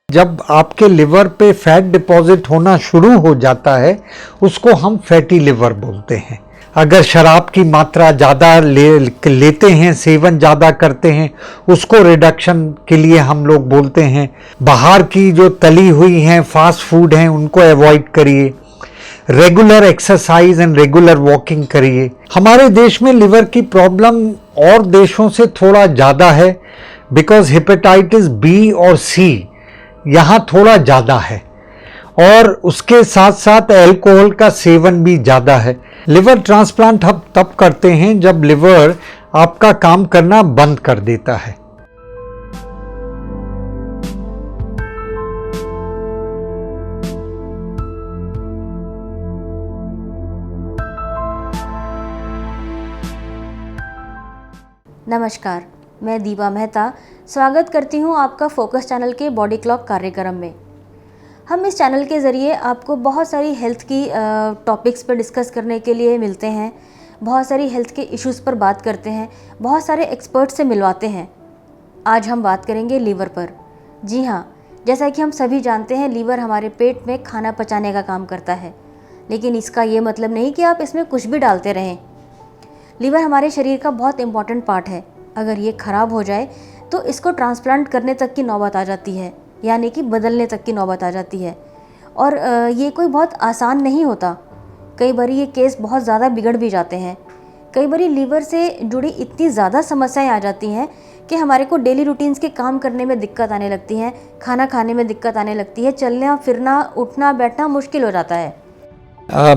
जब आपके लिवर पे फैट डिपॉजिट होना शुरू हो जाता है उसको हम फैटी लिवर बोलते हैं। अगर शराब की मात्रा ज़्यादा लेते हैं, सेवन ज़्यादा करते हैं, उसको रिडक्शन के लिए हम लोग बोलते हैं। बाहर की जो तली हुई हैं फास्ट फूड हैं उनको अवॉइड करिए। Regular exercise and regular walking करिए। हमारे देश में लिवर की प्रॉब्लम और देशों से थोड़ा ज़्यादा है बिकॉज हेपेटाइटिस बी और सी यहाँ थोड़ा ज़्यादा है और उसके साथ साथ अल्कोहल का सेवन भी ज़्यादा है। लिवर ट्रांसप्लांट हम तब करते हैं जब लिवर आपका काम करना बंद कर देता है। नमस्कार, मैं दीपा मेहता स्वागत करती हूं आपका फोकस चैनल के बॉडी क्लॉक कार्यक्रम में। हम इस चैनल के ज़रिए आपको बहुत सारी हेल्थ की टॉपिक्स पर डिस्कस करने के लिए मिलते हैं, बहुत सारी हेल्थ के इश्यूज़ पर बात करते हैं, बहुत सारे एक्सपर्ट से मिलवाते हैं। आज हम बात करेंगे लीवर पर। जी हाँ, जैसा कि हम सभी जानते हैं लीवर हमारे पेट में खाना पचाने का काम करता है, लेकिन इसका ये मतलब नहीं कि आप इसमें कुछ भी डालते रहें। लीवर हमारे शरीर का बहुत इंपॉर्टेंट पार्ट है। अगर ये ख़राब हो जाए तो इसको ट्रांसप्लांट करने तक की नौबत आ जाती है, यानी कि बदलने तक की नौबत आ जाती है। और ये कोई बहुत आसान नहीं होता। कई बार ये केस बहुत ज़्यादा बिगड़ भी जाते हैं। कई बार लीवर से जुड़ी इतनी ज़्यादा समस्याएं आ जाती हैं कि हमारे को डेली रूटीन्स के काम करने में दिक्कत आने लगती हैं, खाना खाने में दिक्कत आने लगती है, चलना फिरना उठना बैठना मुश्किल हो जाता है।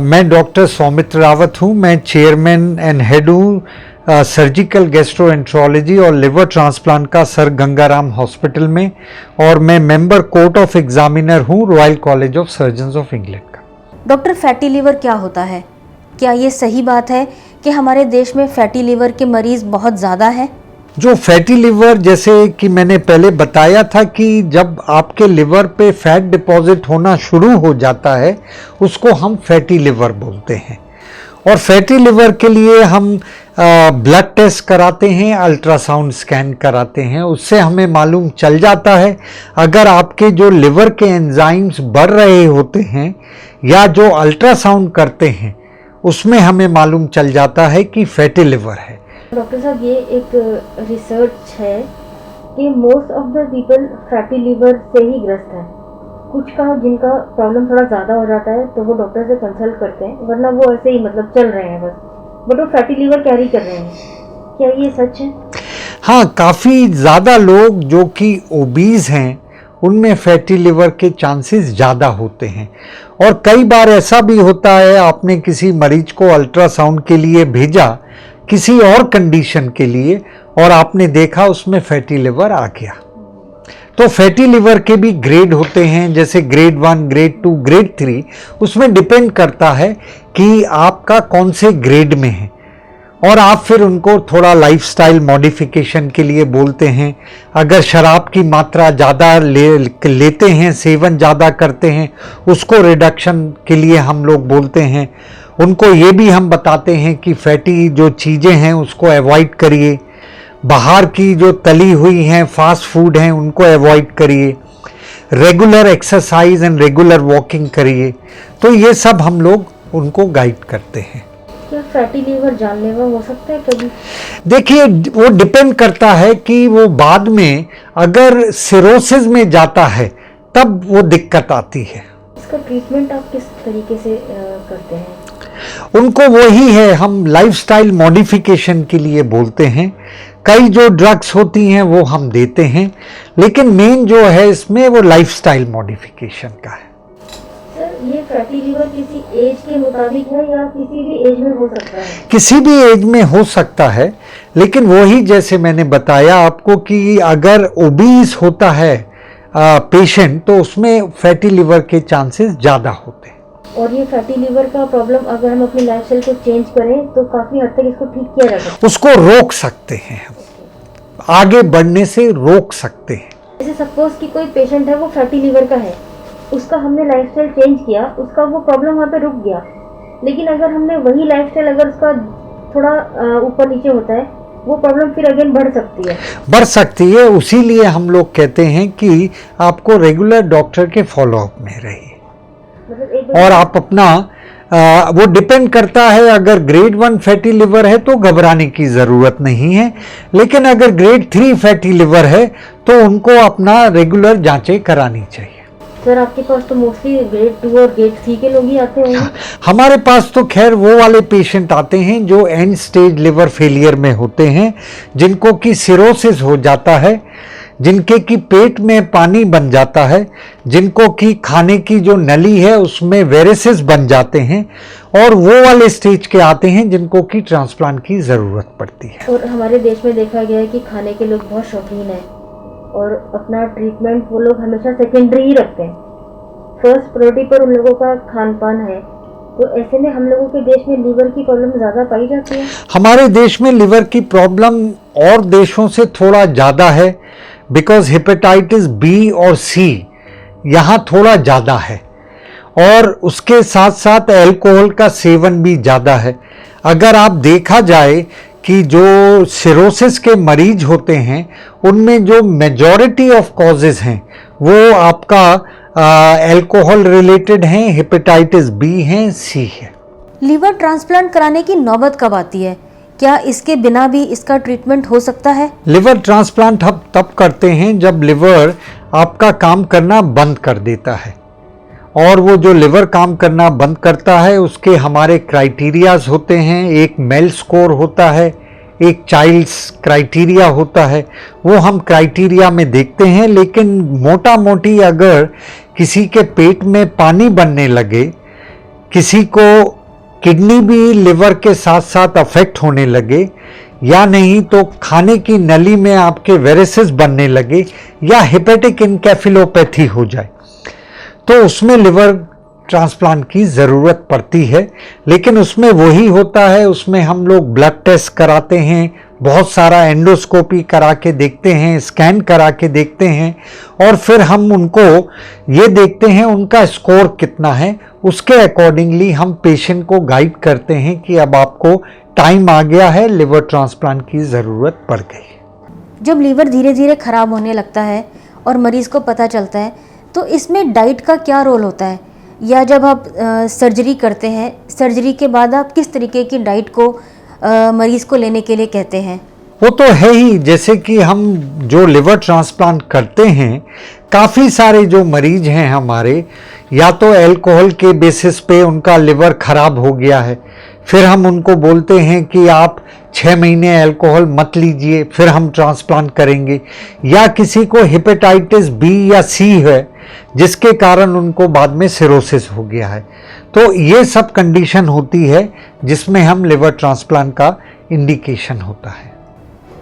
मैं डॉक्टर सौमित्र रावत हूँ। मैं चेयरमैन एंड हेड हूँ सर्जिकल गैस्ट्रोएंट्रोलॉजी और लिवर ट्रांसप्लांट का सर गंगाराम हॉस्पिटल में, और मैं मेंबर कोर्ट ऑफ एग्जामिनर हूँ royal college of surgeons of England का। डॉक्टर, फैटी लीवर क्या होता है? क्या ये सही बात है कि हमारे देश में फैटी लीवर के मरीज़ बहुत ज़्यादा हैं? जो फैटी लिवर, जैसे कि मैंने पहले बताया था कि जब आपके लिवर पे फैट डिपॉजिट होना शुरू हो जाता है उसको हम फैटी लिवर बोलते हैं। और फैटी लिवर के लिए हम ब्लड टेस्ट कराते हैं, अल्ट्रासाउंड स्कैन कराते हैं। उससे हमें मालूम चल जाता है अगर आपके जो लिवर के एंजाइम्स बढ़ रहे होते हैं, या जो अल्ट्रासाउंड करते हैं उसमें हमें मालूम चल जाता है कि फैटी लिवर है। डॉक्टर साहब, ये एक रिसर्च है कि most of the people fatty liver से ही ग्रस्त हैं। कुछ का जिनका प्रॉब्लम थोड़ा ज़्यादा हो जाता है तो वो डॉक्टर से कंसल्ट करते हैं, वरना वो ऐसे ही मतलब चल रहे हैं बस, बट वो फैटी लिवर कैरी कर रहे हैं। क्या ये सच है? हाँ, काफ़ी ज़्यादा लोग जो कि ओबीज हैं उनमें फैटी लिवर के चांसेस ज़्यादा होते हैं। और कई बार ऐसा भी होता है, आपने किसी मरीज को अल्ट्रासाउंड के लिए भेजा किसी और कंडीशन के लिए और आपने देखा उसमें फैटी लिवर आ गया। तो फैटी लिवर के भी ग्रेड होते हैं, जैसे ग्रेड 1, ग्रेड 2, ग्रेड 3। उसमें डिपेंड करता है कि आपका कौन से ग्रेड में है, और आप फिर उनको थोड़ा लाइफस्टाइल मॉडिफिकेशन के लिए बोलते हैं। अगर शराब की मात्रा ज़्यादा लेते हैं, सेवन ज़्यादा करते हैं, उसको रिडक्शन के लिए हम लोग बोलते हैं। उनको ये भी हम बताते हैं कि फैटी जो चीज़ें हैं उसको अवॉइड करिए। बाहर की जो तली हुई हैं फास्ट फूड हैं उनको अवॉइड करिए। Regular exercise and regular walking करिए। तो ये सब हम लोग उनको गाइड करते हैं। क्या फैटी लीवर जानलेवा हो सकता है कभी? देखिए, वो डिपेंड करता है कि वो बाद में अगर सिरोसिस में जाता है तब वो दिक्कत आती है। इसका ट्रीटमेंट आप किस तरीके से करते हैं? उनको वही है, हम लाइफस्टाइल मॉडिफिकेशन के लिए बोलते हैं। कई जो ड्रग्स होती हैं वो हम देते हैं, लेकिन मेन जो है इसमें वो लाइफस्टाइल मॉडिफिकेशन का है। सर, ये फैटी लीवर किसी एज के मुताबिक है या किसी भी एज में हो सकता है? किसी भी एज में हो सकता है, लेकिन वही जैसे मैंने बताया आपको कि अगर ओबीस होता है पेशेंट तो उसमें फैटी लिवर के चांसेस ज़्यादा होते हैं। और ये फैटी लिवर का प्रॉब्लम अगर हम अपनी लाइफस्टाइल को चेंज करें तो काफ़ी हद तक इसको ठीक किया जा सकता है। उसको रोक सकते हैं हम, आगे बढ़ने से रोक सकते हैं। जैसे सपोज कि कोई पेशेंट है वो फैटी लिवर का है, उसका हमने लाइफस्टाइल चेंज किया, उसका वो प्रॉब्लम वहाँ पे रुक गया। लेकिन अगर हमने वही लाइफस्टाइल अगर उसका थोड़ा ऊपर नीचे होता है वो प्रॉब्लम फिर अगेन बढ़ सकती है। उसीलिए हम लोग कहते हैं कि आपको रेगुलर डॉक्टर के फॉलोअप में रहिए। मतलब और आप अपना वो डिपेंड करता है, अगर ग्रेड 1 फैटी लिवर है तो घबराने की ज़रूरत नहीं है, लेकिन अगर ग्रेड 3 फैटी लिवर है तो उनको अपना रेगुलर जांचें करानी चाहिए। सर आपके पास तो मोस्टली ग्रेड 2 और ग्रेड 3 के लोग ही आते होंगे। हमारे पास तो खैर वो वाले पेशेंट आते हैं जो एंड स्टेज लिवर फेलियर में होते हैं, जिनको कि सिरोसिस हो जाता है, जिनके कि पेट में पानी बन जाता है, जिनको कि खाने की जो नली है उसमें वेरिसेस बन जाते हैं, और वो वाले स्टेज के आते हैं जिनको कि ट्रांसप्लांट की ज़रूरत पड़ती है। और हमारे देश में देखा गया है कि खाने के लोग बहुत शौकीन हैं और अपना ट्रीटमेंट वो लोग हमेशा सेकेंडरी ही रखते हैं, फर्स्ट प्रायोरिटी पर उन लोगों का खान पान है। तो ऐसे में हम लोगों के देश में लीवर की प्रॉब्लम ज़्यादा पाई जाती है। हमारे देश में लिवर की प्रॉब्लम और देशों से थोड़ा ज़्यादा है, बिकॉज हेपेटाइटिस बी और सी यहाँ थोड़ा ज़्यादा है, और उसके साथ साथ अल्कोहल का सेवन भी ज़्यादा है। अगर आप देखा जाए कि जो सिरोसिस के मरीज होते हैं उनमें जो मेजॉरिटी ऑफ कॉजेज हैं वो आपका अल्कोहल रिलेटेड हैं, हेपेटाइटिस बी हैं, सी है। लीवर ट्रांसप्लांट कराने की नौबत कब आती है? क्या इसके बिना भी इसका ट्रीटमेंट हो सकता है? लिवर ट्रांसप्लांट हम तब करते हैं जब लिवर आपका काम करना बंद कर देता है, और वो जो लिवर काम करना बंद करता है उसके हमारे क्राइटेरियाज होते हैं। एक मेल स्कोर होता है, एक चाइल्ड्स क्राइटेरिया होता है, वो हम क्राइटेरिया में देखते हैं। लेकिन मोटा मोटी अगर किसी के पेट में पानी बनने लगे, किसी को किडनी भी लिवर के साथ साथ अफेक्ट होने लगे, या नहीं तो खाने की नली में आपके वेरिसेस बनने लगे, या हेपेटिक इनकेफेलोपैथी हो जाए, तो उसमें लिवर ट्रांसप्लांट की ज़रूरत पड़ती है। लेकिन उसमें वही होता है, उसमें हम लोग ब्लड टेस्ट कराते हैं, बहुत सारा एंडोस्कोपी करा के देखते हैं, स्कैन करा के देखते हैं, और फिर हम उनको ये देखते हैं उनका स्कोर कितना है। उसके अकॉर्डिंगली हम पेशेंट को गाइड करते हैं कि अब आपको टाइम आ गया है, लिवर ट्रांसप्लांट की ज़रूरत पड़ गई। जब लीवर धीरे धीरे ख़राब होने लगता है और मरीज़ को पता चलता है, तो इसमें डाइट का क्या रोल होता है? या जब आप सर्जरी करते हैं, सर्जरी के बाद आप किस तरीके की डाइट को मरीज़ को लेने के लिए कहते हैं? वो तो है ही, जैसे कि हम जो लिवर ट्रांसप्लांट करते हैं, काफ़ी सारे जो मरीज हैं हमारे, या तो अल्कोहल के बेसिस पे उनका लिवर ख़राब हो गया है, फिर हम उनको बोलते हैं कि आप 6 महीने अल्कोहल मत लीजिए, फिर हम ट्रांसप्लांट करेंगे। या किसी को हेपेटाइटिस बी या सी है जिसके कारण उनको बाद में सिरोसिस हो गया है, तो ये सब कंडीशन होती है जिसमें हम लिवर ट्रांसप्लांट का इंडिकेशन होता है।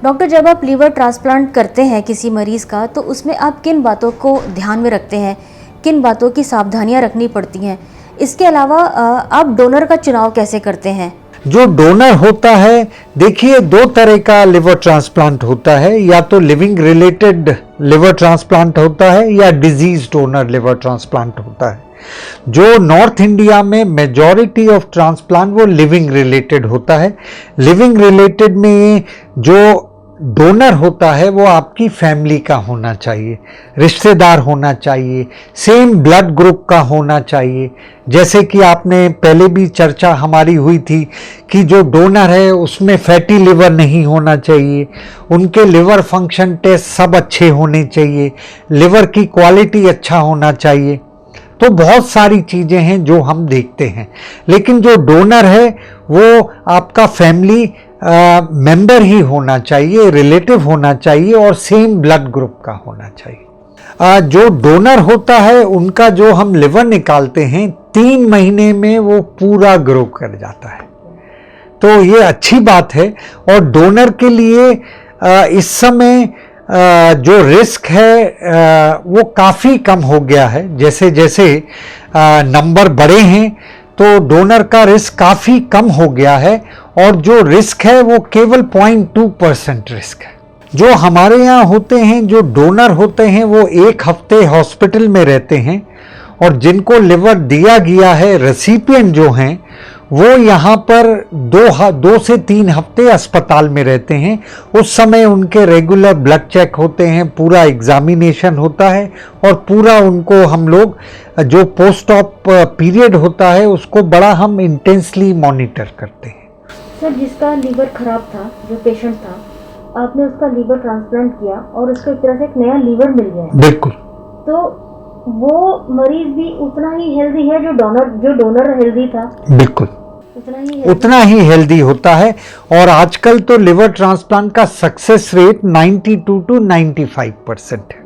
डॉक्टर, जब आप लीवर ट्रांसप्लांट करते हैं किसी मरीज़ का, तो उसमें आप किन बातों को ध्यान में रखते हैं, किन बातों की सावधानियां रखनी पड़ती हैं? इसके अलावा आप डोनर का चुनाव कैसे करते हैं? जो डोनर होता है, देखिए 2 तरह का लिवर ट्रांसप्लांट होता है, या तो लिविंग रिलेटेड लिवर ट्रांसप्लांट होता है या डिजीज डोनर लिवर ट्रांसप्लांट होता है। जो नॉर्थ इंडिया में मेजॉरिटी ऑफ ट्रांसप्लांट वो लिविंग रिलेटेड होता है। लिविंग रिलेटेड में जो डोनर होता है वो आपकी फैमिली का होना चाहिए, रिश्तेदार होना चाहिए, सेम ब्लड ग्रुप का होना चाहिए। जैसे कि आपने पहले भी चर्चा हमारी हुई थी कि जो डोनर है उसमें फैटी लिवर नहीं होना चाहिए, उनके लिवर फंक्शन टेस्ट सब अच्छे होने चाहिए, लिवर की क्वालिटी अच्छा होना चाहिए। तो बहुत सारी चीज़ें हैं जो हम देखते हैं। लेकिन जो डोनर है वो आपका फैमिली मेंबर ही होना चाहिए, रिलेटिव होना चाहिए, और सेम ब्लड ग्रुप का होना चाहिए। जो डोनर होता है उनका जो हम लिवर निकालते हैं 3 महीने में वो पूरा ग्रो कर जाता है, तो ये अच्छी बात है। और डोनर के लिए इस समय जो रिस्क है वो काफ़ी कम हो गया है। जैसे जैसे नंबर बड़े हैं तो डोनर का रिस्क काफ़ी कम हो गया है, और जो रिस्क है वो केवल 0.2% रिस्क है। जो हमारे यहाँ होते हैं, जो डोनर होते हैं, वो 1 हफ्ते हॉस्पिटल में रहते हैं, और जिनको लिवर दिया गया है, रेसिपिएंट जो हैं, वो यहाँ पर 2 से 3 हफ्ते अस्पताल में रहते हैं। उस समय उनके रेगुलर ब्लड चेक होते हैं, पूरा एग्जामिनेशन होता है और पूरा उनको हम लोग जो पोस्ट ऑप पीरियड होता है उसको बड़ा हम इंटेंसली मॉनिटर करते हैं। सर, जिसका लीवर खराब था, जो पेशेंट था, आपने उसका लीवर ट्रांसप्लांट किया और उसको एक तरह से एक नया लीवर मिल गया है। बिल्कुल। तो वो मरीज भी उतना ही हेल्दी है जो डोनर हेल्दी था? बिल्कुल उतना ही हेल्दी होता है। और आजकल तो लिवर ट्रांसप्लांट का सक्सेस रेट 92 to 95% है।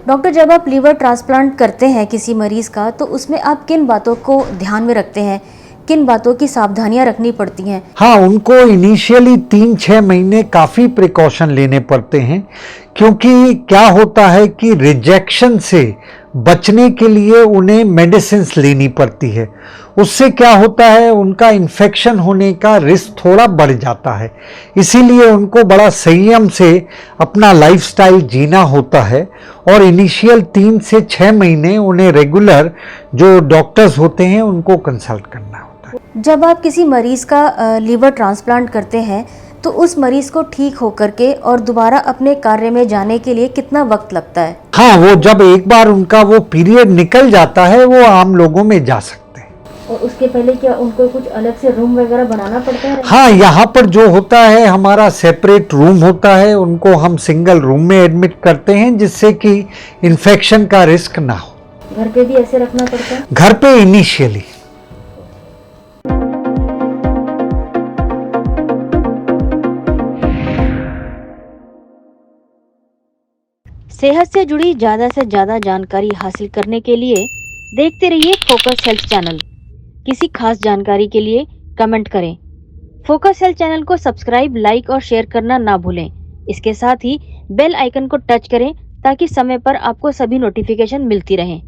डॉक्टर, जब आप लीवर ट्रांसप्लांट करते हैं किसी मरीज का, तो उसमें आप किन बातों को ध्यान में रखते हैं, किन बातों की सावधानियां रखनी पड़ती हैं? हाँ, उनको इनिशियली 3-6 महीने काफ़ी प्रिकॉशन लेने पड़ते हैं, क्योंकि क्या होता है कि रिजेक्शन से बचने के लिए उन्हें मेडिसिन्स लेनी पड़ती है। उससे क्या होता है, उनका इन्फेक्शन होने का रिस्क थोड़ा बढ़ जाता है। इसीलिए उनको बड़ा संयम से अपना लाइफस्टाइल जीना होता है और इनिशियल 3 से 6 महीने उन्हें रेगुलर जो डॉक्टर्स होते हैं उनको कंसल्ट करना होता है। जब आप किसी मरीज का लीवर ट्रांसप्लांट करते हैं तो उस मरीज को ठीक होकर के और दोबारा अपने कार्य में जाने के लिए कितना वक्त लगता है? हाँ, वो जब एक बार उनका वो पीरियड निकल जाता है वो आम लोगों में जा सकते हैं। और उसके पहले क्या उनको कुछ अलग से रूम वगैरह बनाना पड़ता है? हाँ, यहाँ पर जो होता है हमारा सेपरेट रूम होता है, उनको हम सिंगल रूम में एडमिट करते हैं जिससे कि इन्फेक्शन का रिस्क ना हो। घर पे भी ऐसे रखना पड़ता है? घर पे इनिशियली। सेहत से जुड़ी ज़्यादा से ज़्यादा जानकारी हासिल करने के लिए देखते रहिए फोकस हेल्थ चैनल। किसी खास जानकारी के लिए कमेंट करें। फोकस हेल्थ चैनल को सब्सक्राइब, लाइक और शेयर करना ना भूलें। इसके साथ ही बेल आइकन को टच करें ताकि समय पर आपको सभी नोटिफिकेशन मिलती रहें।